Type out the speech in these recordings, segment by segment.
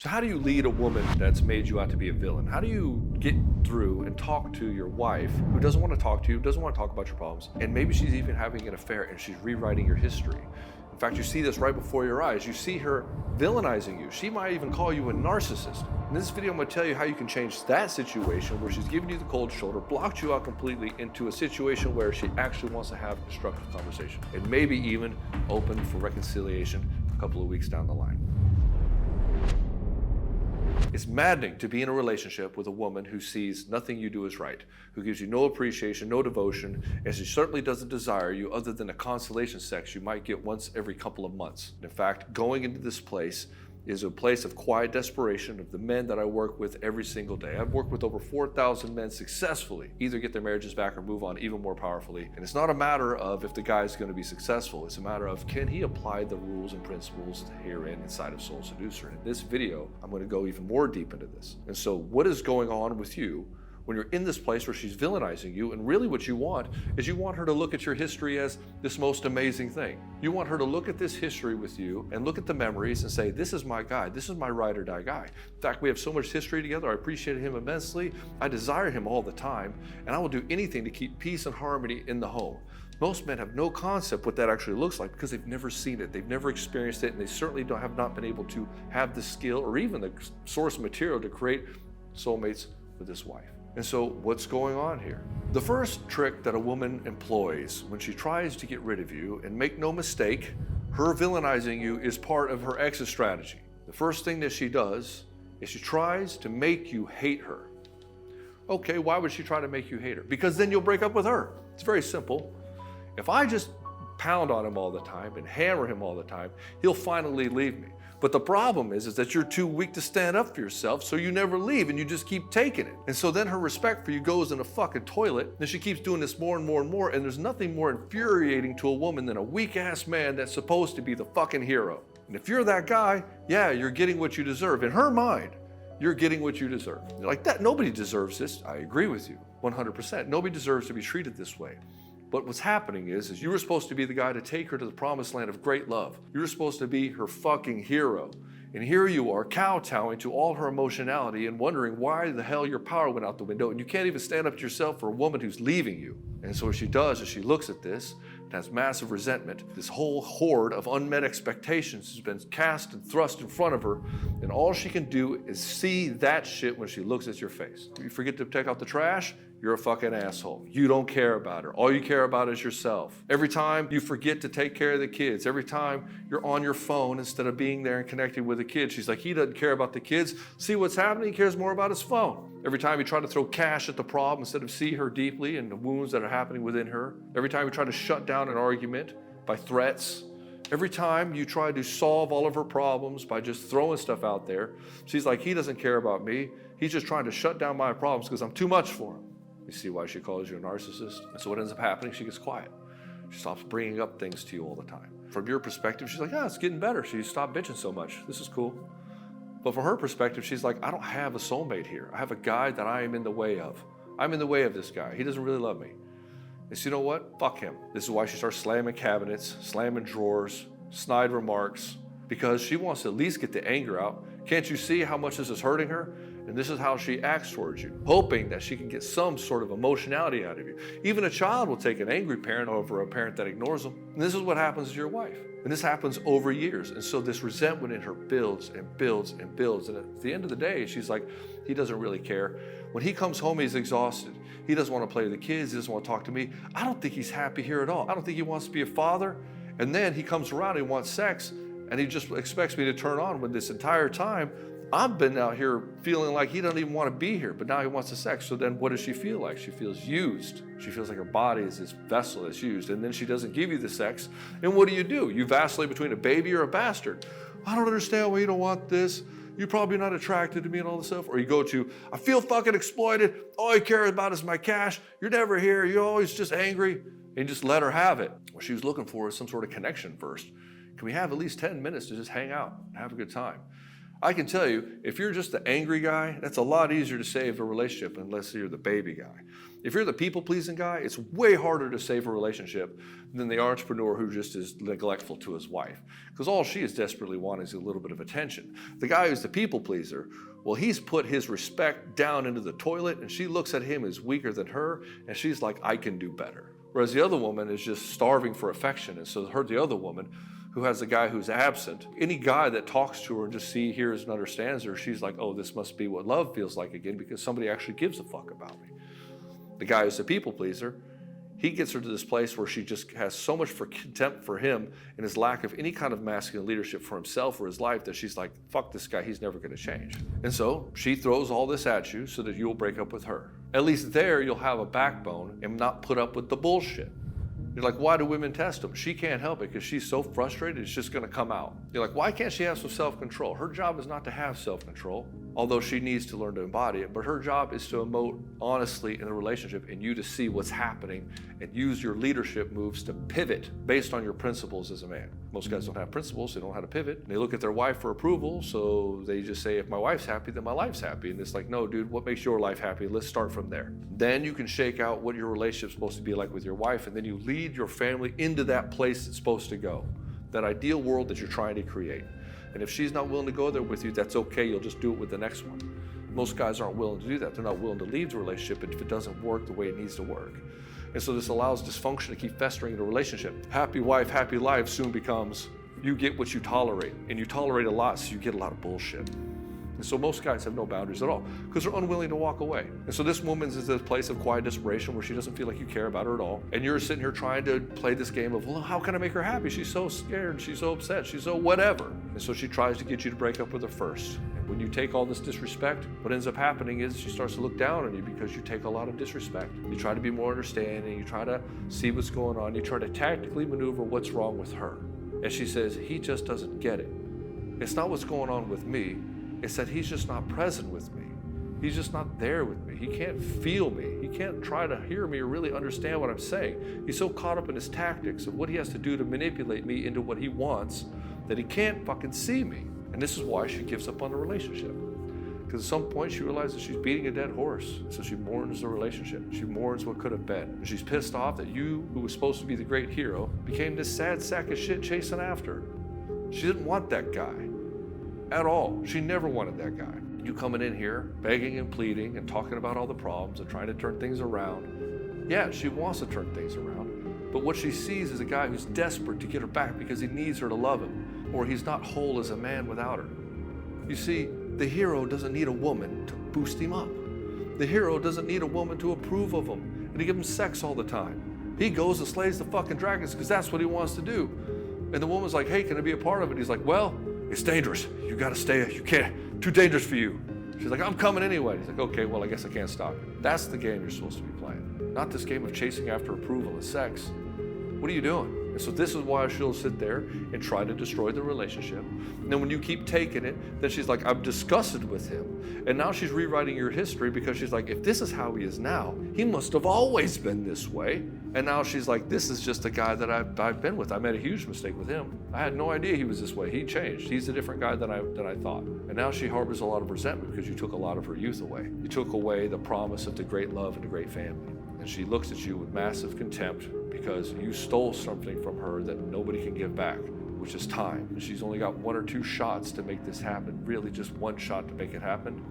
So how do you lead a woman that's made you out to be a villain? How do you get through and talk to your wife who doesn't want to talk to you, doesn't want to talk about your problems, and maybe she's even having an affair and she's rewriting your history? In fact, you see this right before your eyes. You see her villainizing you. She might even call you a narcissist. In this video, I'm going to tell you how you can change that situation where she's giving you the cold shoulder, blocked you out completely, into a situation where she actually wants to have a constructive conversation and maybe even open for reconciliation a couple of weeks down the line. It's maddening to be in a relationship with a woman who sees nothing you do is right, who gives you no appreciation, no devotion, and she certainly doesn't desire you other than a consolation sex you might get once every couple of months. In fact, going into this place is a place of quiet desperation of the men that I work with every single day. I've worked with over 4,000 men successfully either get their marriages back or move on even more powerfully. And it's not a matter of if the guy is going to be successful. It's a matter of, can he apply the rules and principles herein inside of Soul Seducer? And in this video, I'm going to go even more deep into this. And so what is going on with you when you're in this place where she's villainizing you? And really what you want is you want her to look at your history as this most amazing thing. You want her to look at this history with you and look at the memories and say, this is my guy, this is my ride or die guy. In fact, we have so much history together. I appreciate him immensely. I desire him all the time, and I will do anything to keep peace and harmony in the home. Most men have no concept what that actually looks like because they've never seen it, they've never experienced it, and they certainly have not been able to have the skill or even the source material to create soulmates with this wife. And so what's going on here? The first trick that a woman employs when she tries to get rid of you, and make no mistake, her villainizing you is part of her exit strategy. The first thing that she does is she tries to make you hate her. Okay, why would she try to make you hate her? Because then you'll break up with her. It's very simple. If I just pound on him all the time and hammer him all the time, he'll finally leave me. But the problem is that you're too weak to stand up for yourself, so you never leave and you just keep taking it. And so then her respect for you goes in a fucking toilet, and she keeps doing this more and more and more, and there's nothing more infuriating to a woman than a weak-ass man that's supposed to be the fucking hero. And if you're that guy, yeah, you're getting what you deserve. In her mind, you're getting what you deserve. You're like, that, nobody deserves this. I agree with you, 100%. Nobody deserves to be treated this way. But what's happening is you were supposed to be the guy to take her to the promised land of great love. You were supposed to be her fucking hero. And here you are kowtowing to all her emotionality and wondering why the hell your power went out the window, and you can't even stand up to yourself for a woman who's leaving you. And so what she does is she looks at this and has massive resentment. This whole horde of unmet expectations has been cast and thrust in front of her, and all she can do is see that shit when she looks at your face. You forget to take out the trash, you're a fucking asshole. You don't care about her. All you care about is yourself. Every time you forget to take care of the kids, every time you're on your phone instead of being there and connecting with the kids, she's like, he doesn't care about the kids. See what's happening? He cares more about his phone. Every time you try to throw cash at the problem instead of see her deeply and the wounds that are happening within her. Every time you try to shut down an argument by threats. Every time you try to solve all of her problems by just throwing stuff out there, she's like, he doesn't care about me. He's just trying to shut down my problems because I'm too much for him. You see why she calls you a narcissist? And so what ends up happening, she gets quiet. She stops bringing up things to you all the time. From your perspective, she's like, yeah, it's getting better. She stopped bitching so much. This is cool. But from her perspective, she's like, I don't have a soulmate here. I have a guy that I am in the way of. I'm in the way of this guy. He doesn't really love me. And so you know what? Fuck him. This is why she starts slamming cabinets, slamming drawers, snide remarks, because she wants to at least get the anger out. Can't you see how much this is hurting her? And this is how she acts towards you, hoping that she can get some sort of emotionality out of you. Even a child will take an angry parent over a parent that ignores them. And this is what happens to your wife. And this happens over years. And so this resentment in her builds and builds and builds. And at the end of the day, she's like, he doesn't really care. When he comes home, he's exhausted. He doesn't want to play with the kids. He doesn't want to talk to me. I don't think he's happy here at all. I don't think he wants to be a father. And then he comes around and he wants sex. And he just expects me to turn on when this entire time I've been out here feeling like he doesn't even want to be here, but now he wants the sex. So then what does she feel like? She feels used. She feels like her body is this vessel that's used, and then she doesn't give you the sex. And what do? You vacillate between a baby or a bastard. I don't understand why you don't want this. You're probably not attracted to me and all this stuff. Or you go to, I feel fucking exploited. All I care about is my cash. You're never here. You're always just angry. And you just let her have it. What she was looking for is some sort of connection first. Can we have at least 10 minutes to just hang out and have a good time? I can tell you, if you're just the angry guy, that's a lot easier to save a relationship unless you're the baby guy. If you're the people-pleasing guy, it's way harder to save a relationship than the entrepreneur who just is neglectful to his wife. Because all she is desperately wanting is a little bit of attention. The guy who's the people-pleaser, well, he's put his respect down into the toilet, and she looks at him as weaker than her, and she's like, I can do better. Whereas the other woman is just starving for affection, and so the other woman, who has a guy who's absent, any guy that talks to her and just hears and understands her, she's like, oh, this must be what love feels like again, because somebody actually gives a fuck about me. The guy who's a people pleaser, he gets her to this place where she just has so much contempt for him and his lack of any kind of masculine leadership for himself or his life that she's like, fuck this guy, he's never gonna change. And so she throws all this at you so that you'll break up with her. At least there you'll have a backbone and not put up with the bullshit. You're like, why do women test them? She can't help it because she's so frustrated, it's just gonna come out. You're like, why can't she have some self-control? Her job is not to have self-control, although she needs to learn to embody it, but her job is to emote honestly in a relationship and you to see what's happening and use your leadership moves to pivot based on your principles as a man. Most guys don't have principles, they don't know how to pivot. They look at their wife for approval, so they just say, if my wife's happy, then my life's happy. And it's like, no, dude, what makes your life happy? Let's start from there. Then you can shake out what your relationship's supposed to be like with your wife, and then you lead your family into that place it's supposed to go, that ideal world that you're trying to create. And if she's not willing to go there with you, that's okay, you'll just do it with the next one. Most guys aren't willing to do that. They're not willing to leave the relationship if it doesn't work the way it needs to work. And so this allows dysfunction to keep festering in a relationship. Happy wife, happy life soon becomes you get what you tolerate, and you tolerate a lot, so you get a lot of bullshit. And so most guys have no boundaries at all because they're unwilling to walk away. And so this woman's is a place of quiet desperation where she doesn't feel like you care about her at all. And you're sitting here trying to play this game of, well, how can I make her happy? She's so scared, she's so upset, she's so whatever. And so she tries to get you to break up with her first. And when you take all this disrespect, what ends up happening is she starts to look down on you because you take a lot of disrespect. You try to be more understanding, you try to see what's going on, you try to tactically maneuver what's wrong with her. And she says, he just doesn't get it. It's not what's going on with me. It's that he's just not present with me. He's just not there with me. He can't feel me. He can't try to hear me or really understand what I'm saying. He's so caught up in his tactics of what he has to do to manipulate me into what he wants that he can't fucking see me. And this is why she gives up on the relationship. Because at some point she realizes she's beating a dead horse. So she mourns the relationship. She mourns what could have been. And she's pissed off that you, who was supposed to be the great hero, became this sad sack of shit chasing after her. She didn't want that guy. At all. She never wanted that guy. You coming in here, begging and pleading and talking about all the problems and trying to turn things around. Yeah, she wants to turn things around. But what she sees is a guy who's desperate to get her back because he needs her to love him, or he's not whole as a man without her. You see, the hero doesn't need a woman to boost him up. The hero doesn't need a woman to approve of him and to give him sex all the time. He goes and slays the fucking dragons because that's what he wants to do. And the woman's like, hey, can I be a part of it? He's like, well, it's dangerous. You gotta stay, you can't, too dangerous for you. She's like, I'm coming anyway. He's like, okay, well, I guess I can't stop you. That's the game you're supposed to be playing. Not this game of chasing after approval and sex. What are you doing? And so this is why she'll sit there and try to destroy the relationship. And then when you keep taking it, then she's like, I'm disgusted with him. And now she's rewriting your history because she's like, if this is how he is now, he must have always been this way. And now she's like, this is just a guy that I've been with. I made a huge mistake with him. I had no idea he was this way. He changed. He's a different guy than I thought. And now she harbors a lot of resentment because you took a lot of her youth away. You took away the promise of the great love and the great family. And she looks at you with massive contempt because you stole something from her that nobody can give back, which is time. And she's only got 1 or 2 shots to make this happen, really just 1 shot to make it happen,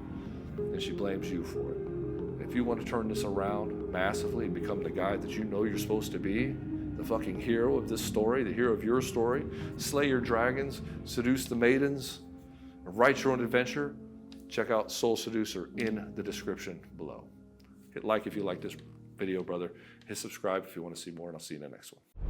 and she blames you for it. If you want to turn this around massively and become the guy that you know you're supposed to be, the fucking hero of this story, the hero of your story, slay your dragons, seduce the maidens, write your own adventure, check out Soul Seducer in the description below. Hit like if you like this video, brother. Hit subscribe if you want to see more, and I'll see you in the next one.